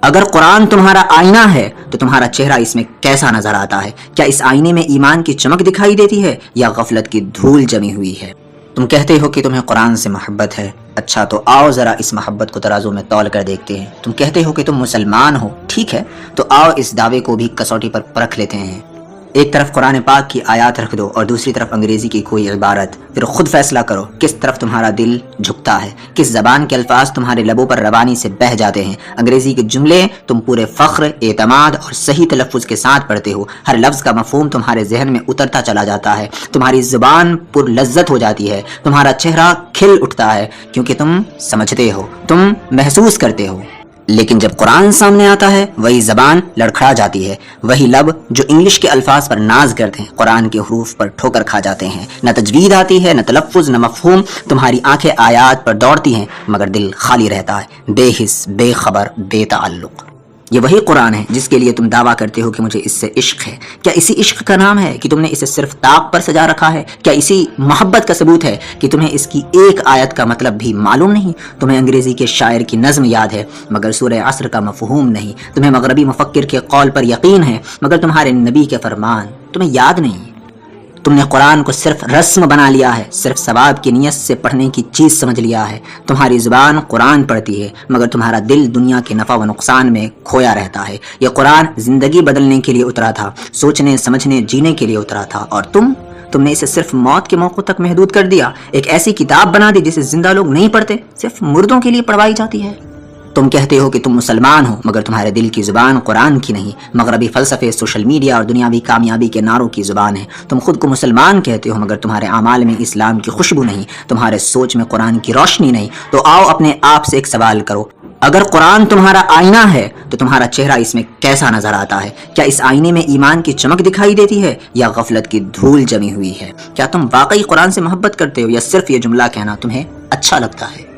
اگر قرآن تمہارا آئینہ ہے تو تمہارا چہرہ اس میں کیسا نظر آتا ہے؟ کیا اس آئینے میں ایمان کی چمک دکھائی دیتی ہے یا غفلت کی دھول جمی ہوئی ہے؟ تم کہتے ہو کہ تمہیں قرآن سے محبت ہے، اچھا تو آؤ ذرا اس محبت کو ترازو میں تول کر دیکھتے ہیں۔ تم کہتے ہو کہ تم مسلمان ہو، ٹھیک ہے تو آؤ اس دعوے کو بھی کسوٹی پر پرکھ لیتے ہیں۔ ایک طرف قرآن پاک کی آیات رکھ دو اور دوسری طرف انگریزی کی کوئی عبارت، پھر خود فیصلہ کرو کس طرف تمہارا دل جھکتا ہے، کس زبان کے الفاظ تمہارے لبوں پر روانی سے بہہ جاتے ہیں۔ انگریزی کے جملے تم پورے فخر، اعتماد اور صحیح تلفظ کے ساتھ پڑھتے ہو، ہر لفظ کا مفہوم تمہارے ذہن میں اترتا چلا جاتا ہے، تمہاری زبان پر لذت ہو جاتی ہے، تمہارا چہرہ کھل اٹھتا ہے کیونکہ تم سمجھتے ہو، تم محسوس کرتے ہو۔ لیکن جب قرآن سامنے آتا ہے وہی زبان لڑکھڑا جاتی ہے، وہی لب جو انگلش کے الفاظ پر ناز کرتے ہیں قرآن کے حروف پر ٹھوکر کھا جاتے ہیں۔ نہ تجوید آتی ہے، نہ تلفظ، نہ مفہوم، تمہاری آنکھیں آیات پر دوڑتی ہیں مگر دل خالی رہتا ہے، بے حس، بے خبر، بے تعلق۔ یہ وہی قرآن ہے جس کے لیے تم دعویٰ کرتے ہو کہ مجھے اس سے عشق ہے۔ کیا اسی عشق کا نام ہے کہ تم نے اسے صرف طاق پر سجا رکھا ہے؟ کیا اسی محبت کا ثبوت ہے کہ تمہیں اس کی ایک آیت کا مطلب بھی معلوم نہیں؟ تمہیں انگریزی کے شاعر کی نظم یاد ہے مگر سورہ عصر کا مفہوم نہیں، تمہیں مغربی مفکر کے قول پر یقین ہے مگر تمہارے نبی کے فرمان تمہیں یاد نہیں۔ تم نے قرآن کو صرف رسم بنا لیا ہے، صرف ثواب کی نیت سے پڑھنے کی چیز سمجھ لیا ہے۔ تمہاری زبان قرآن پڑھتی ہے مگر تمہارا دل دنیا کے نفع و نقصان میں کھویا رہتا ہے۔ یہ قرآن زندگی بدلنے کے لیے اترا تھا، سوچنے سمجھنے جینے کے لیے اترا تھا، اور تم نے اسے صرف موت کے موقع تک محدود کر دیا، ایک ایسی کتاب بنا دی جسے زندہ لوگ نہیں پڑھتے، صرف مردوں کے لیے پڑھوائی جاتی ہے۔ تم کہتے ہو کہ تم مسلمان ہو مگر تمہارے دل کی زبان قرآن کی نہیں، مغربی فلسفے، سوشل میڈیا اور دنیاوی کامیابی کے نعروں کی زبان ہے۔ تم خود کو مسلمان کہتے ہو مگر تمہارے اعمال میں اسلام کی خوشبو نہیں، تمہارے سوچ میں قرآن کی روشنی نہیں۔ تو آؤ اپنے آپ سے ایک سوال کرو، اگر قرآن تمہارا آئینہ ہے تو تمہارا چہرہ اس میں کیسا نظر آتا ہے؟ کیا اس آئینے میں ایمان کی چمک دکھائی دیتی ہے یا غفلت کی دھول جمی ہوئی ہے؟ کیا تم واقعی قرآن سے محبت کرتے ہو یا صرف یہ جملہ کہنا تمہیں اچھا لگتا ہے؟